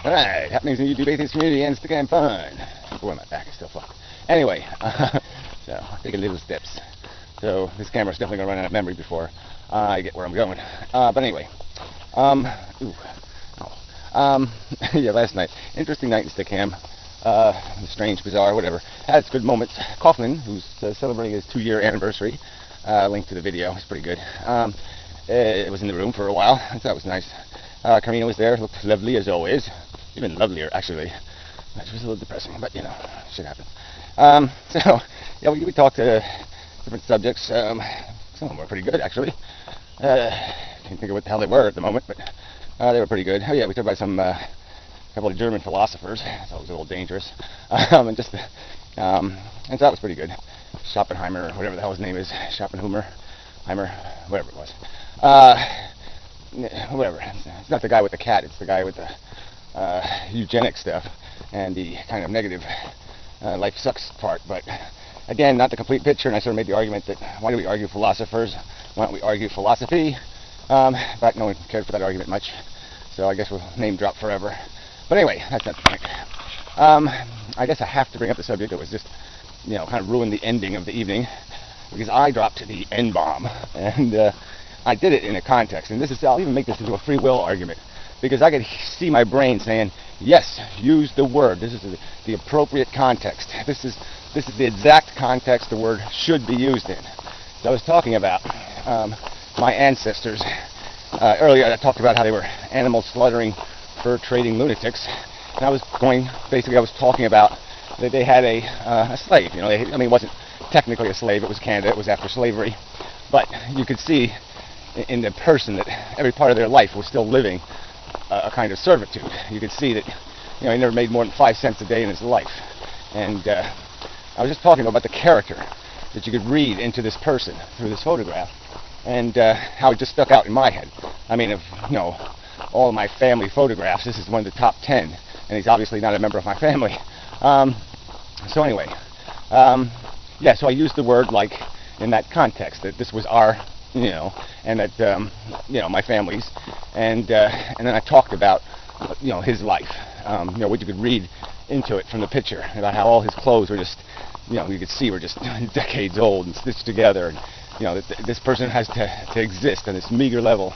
Alright, happenings in the YouTube atheist community and Instagram fun. Boy, my back is still fucked. Anyway, so taking little steps. So this camera's definitely gonna run out of memory before I get where I'm going. But anyway, yeah, last night, interesting night in Stickham. Strange, bizarre, whatever. Had its good moments. Coughlin, who's celebrating his 2-year anniversary, link to the video. It's pretty good. It was in the room for a while. I thought it was nice. Karina was there, looked lovely as always. Even lovelier, actually. Which was a little depressing, but you know, shit happens. So, yeah, we talked to different subjects. Some of them were pretty good, actually. Can't think of what the hell they were at the moment, but they were pretty good. Oh yeah, we talked about some couple of German philosophers. So it was a little dangerous, and so that was pretty good. Schopenhauer, or whatever the hell his name is, Schopenhauer, whatever it was. Whatever. It's not the guy with the cat. It's the guy with the eugenics stuff and the kind of negative life sucks part. But again, not the complete picture. And I sort of made the argument that why do we argue philosophers? Why don't we argue philosophy? But no one cared for that argument much. So I guess we'll name drop forever. But anyway, that's not the point. I guess I have to bring up the subject that was just, you know, kind of ruined the ending of the evening, because I dropped the N-bomb, and I did it in a context. And this is, I'll even make this into a free will argument, because I could see my brain saying, yes, use the word. This is the appropriate context. This is the exact context the word should be used in. So I was talking about my ancestors. Earlier I talked about how they were animal slaughtering, fur trading lunatics. And I was talking about that they had a slave. You know, I mean, it wasn't technically a slave. It was Canada. It was after slavery. But you could see in the person that every part of their life was still living a kind of servitude. You could see that, you know, he never made more than 5 cents a day in his life. And I was just talking about the character that you could read into this person through this photograph, and how it just stuck out in my head. I mean, of, you know, all of my family photographs, this is one of the top 10, and he's obviously not a member of my family. So anyway, yeah, so I used the word like in that context, that this was our, you know, and that, you know, my family's, and then I talked about, you know, his life, you know, what you could read into it from the picture, about how all his clothes were just, you know, you could see were just decades old and stitched together, and, you know, that this person has to exist on this meager level,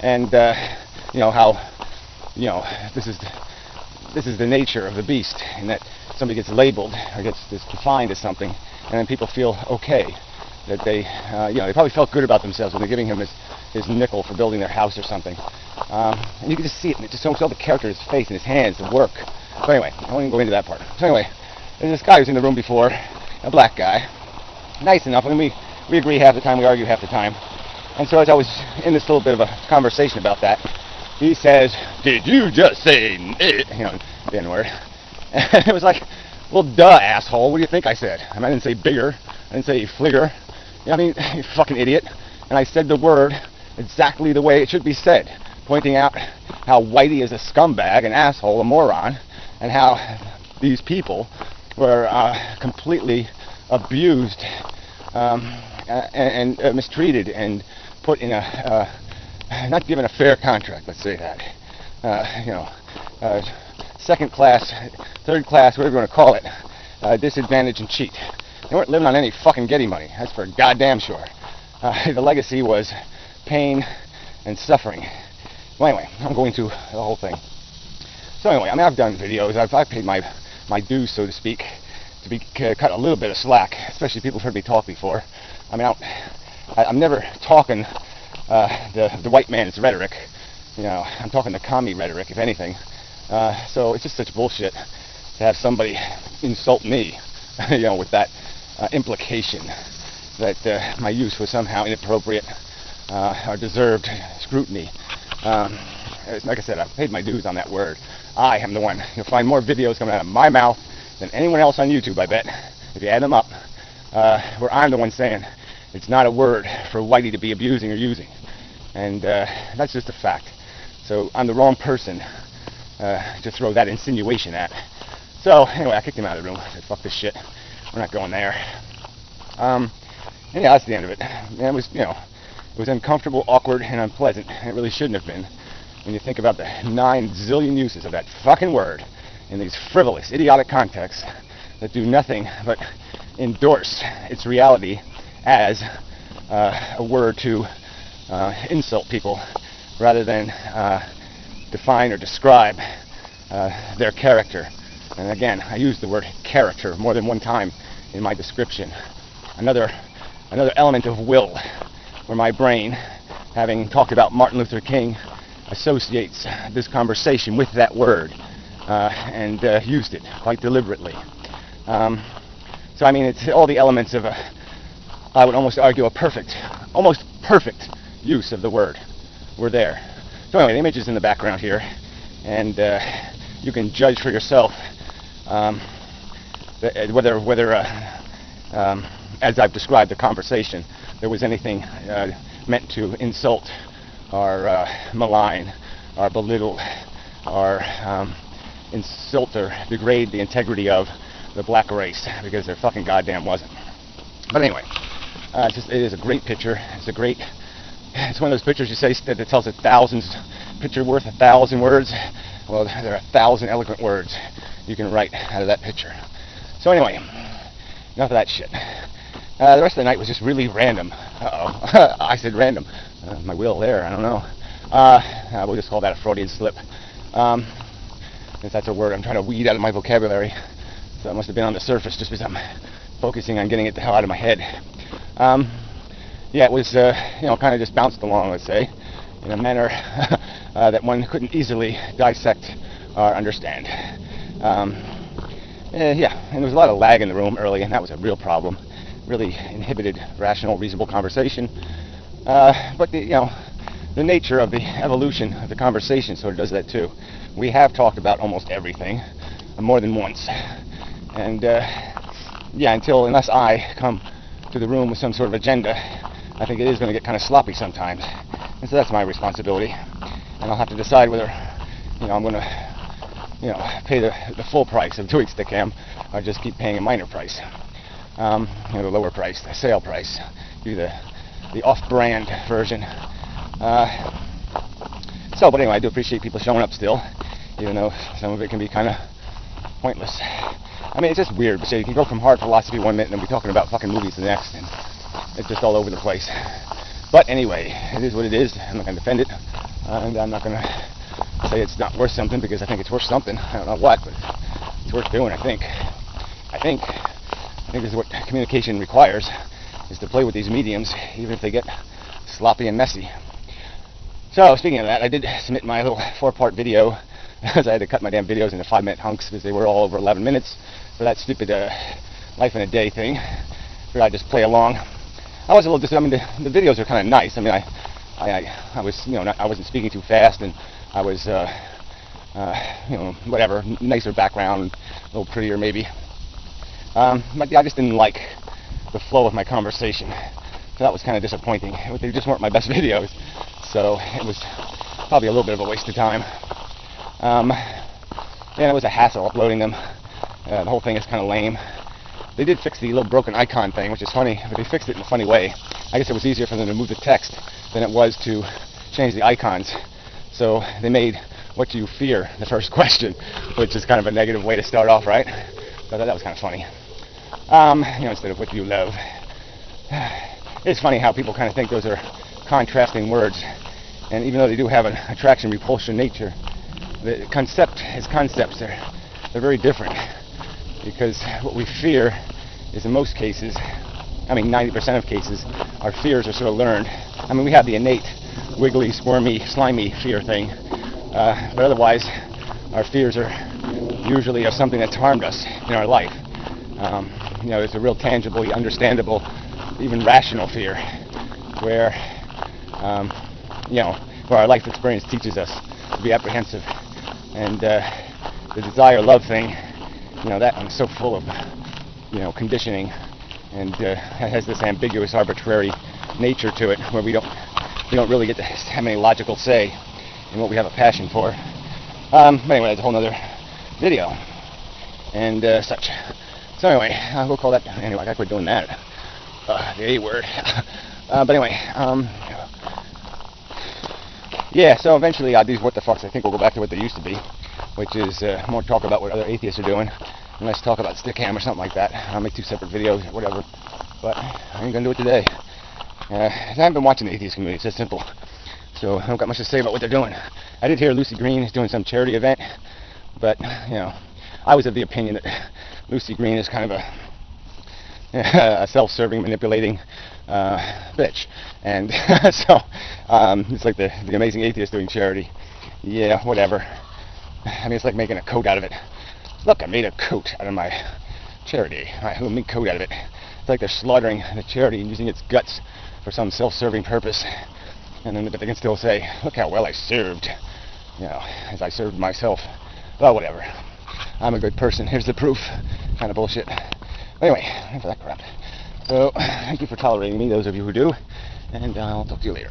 and, you know, how, you know, this is the nature of the beast, in that somebody gets labeled or gets defined as something, and then people feel okay, that they, you know, they probably felt good about themselves when they're giving him his nickel for building their house or something. And you can just see it, and it just shows all the character in his face and his hands, the work. So anyway, I won't even go into that part. So anyway, there's this guy who's in the room before, a black guy, nice enough. I mean, we agree half the time, we argue half the time. And so as I was in this little bit of a conversation about that, he says, "Did you just say it?" You know, the N-word. And it was like, well, duh, asshole. What do you think I said? I mean, I didn't say bigger. I didn't say fligger. You know, I mean, you fucking idiot. And I said the word exactly the way it should be said, pointing out how Whitey is a scumbag, an asshole, a moron, and how these people were completely abused and mistreated and put in a not given a fair contract, let's say that. You know, second class, third class, whatever you want to call it, disadvantage and cheat. They weren't living on any fucking Getty money, that's for goddamn sure. The legacy was pain and suffering. Well, anyway, I'm going to the whole thing. So anyway, I mean, I've done videos, I've paid my dues, so to speak, to be cut a little bit of slack, especially people who've heard me talk before. I mean, I'm never talking the white man's rhetoric. You know, I'm talking the commie rhetoric, if anything. So it's just such bullshit to have somebody insult me, you know, with that implication that my use was somehow inappropriate or deserved scrutiny. Like I said, I've paid my dues on that word. I am the one. You'll find more videos coming out of my mouth than anyone else on YouTube, I bet, if you add them up, where I'm the one saying it's not a word for Whitey to be abusing or using. And that's just a fact. So I'm the wrong person to throw that insinuation at. So anyway, I kicked him out of the room. I said, fuck this shit. We're not going there. And yeah, that's the end of it. And it was, you know, it was uncomfortable, awkward, and unpleasant. And it really shouldn't have been. when you think about the 9 zillion uses of that fucking word in these frivolous, idiotic contexts that do nothing but endorse its reality as a word to insult people rather than define or describe their character. And again, I use the word character more than one time in my description. Another element of will, where my brain, having talked about Martin Luther King, associates this conversation with that word and used it quite deliberately. So I mean, it's all the elements of I would almost argue almost perfect use of the word were there. So anyway, the image is in the background here, and you can judge for yourself whether as I've described the conversation, there was anything meant to insult or malign or belittle or insult or degrade the integrity of the black race, because there fucking goddamn wasn't. But anyway, it is a great picture. It's one of those pictures you say that it tells picture worth 1,000 words. Well, there are 1,000 eloquent words you can write out of that picture. So anyway, enough of that shit. The rest of the night was just really random. Uh-oh. I said random. My will there, I don't know. We'll just call that a Freudian slip. Since that's a word I'm trying to weed out of my vocabulary. So it must have been on the surface just because I'm focusing on getting it the hell out of my head. Yeah, it was, kind of just bounced along, let's say, in a manner that one couldn't easily dissect or understand. Yeah, and there was a lot of lag in the room early, and that was a real problem. Really inhibited rational, reasonable conversation. But the nature of the evolution of the conversation sort of does that too. We have talked about almost everything more than once, and unless I come to the room with some sort of agenda, I think it is going to get kind of sloppy sometimes, and so that's my responsibility. And I'll have to decide whether I'm going to pay the full price of doing Stickam, or just keep paying a minor price. The lower price, the sale price, do the off-brand version. But anyway, I do appreciate people showing up still, even though some of it can be kind of pointless. I mean, it's just weird. So you can go from hard philosophy one minute and then be talking about fucking movies the next, and it's just all over the place. But anyway, it is what it is. I'm not going to defend it, and I'm not going to say it's not worth something, because I think it's worth something. I don't know what, but it's worth doing. I think this is what communication requires, is to play with these mediums, even if they get sloppy and messy. So, speaking of that, I did submit my little 4-part video, because I had to cut my damn videos into 5-minute hunks, because they were all over 11 minutes, for that stupid life in a day thing, where I just play along. I was a little disappointed. I mean, the videos are kind of nice. I mean, I was, I wasn't speaking too fast, and I was, whatever, nicer background, a little prettier maybe. But I just didn't like the flow of my conversation, so that was kind of disappointing. They just weren't my best videos, so it was probably a little bit of a waste of time. And it was a hassle uploading them. The whole thing is kind of lame. They did fix the little broken icon thing, which is funny, but they fixed it in a funny way. I guess it was easier for them to move the text than it was to change the icons. So they made "what do you fear" the first question, which is kind of a negative way to start off, right? So that was kind of funny. Instead of "what do you love." It's funny how people kind of think those are contrasting words, and even though they do have an attraction-repulsion nature, the concepts, they're very different, because what we fear is, in most cases, 90% of cases, our fears are sort of learned. I mean, we have the innate wiggly, squirmy, slimy fear thing, but otherwise our fears are usually of something that's harmed us in our life. It's a real tangible, understandable, even rational fear, where where our life experience teaches us to be apprehensive. And the desire-love thing, that one's so full of, conditioning, and has this ambiguous, arbitrary nature to it, where we don't really get to have any logical say in what we have a passion for. But anyway, that's a whole other video, and such. So anyway, we'll call that, anyway, I gotta quit doing that. The A word. But anyway, Yeah, so eventually these what the fucks I think will go back to what they used to be, which is more talk about what other atheists are doing, and less talk about Stickam or something like that. I'll make 2 separate videos or whatever, but I ain't gonna do it today. I haven't been watching the atheist community, it's that simple. So I don't got much to say about what they're doing. I did hear Lucy Green is doing some charity event, but you know, I was of the opinion that Lucy Green is kind of a self-serving, manipulating bitch, and so it's like the amazing atheist doing charity. Yeah, whatever. I mean, it's like making a coat out of it. Look, I made a coat out of my charity. I made a coat out of it. It's like they're slaughtering the charity and using its guts for some self-serving purpose, and then but they can still say, look how well I served, you know, as I served myself. Well, whatever. I'm a good person. Here's the proof. Kind of bullshit. Anyway, enough of that crap. So, thank you for tolerating me, those of you who do, and I'll talk to you later.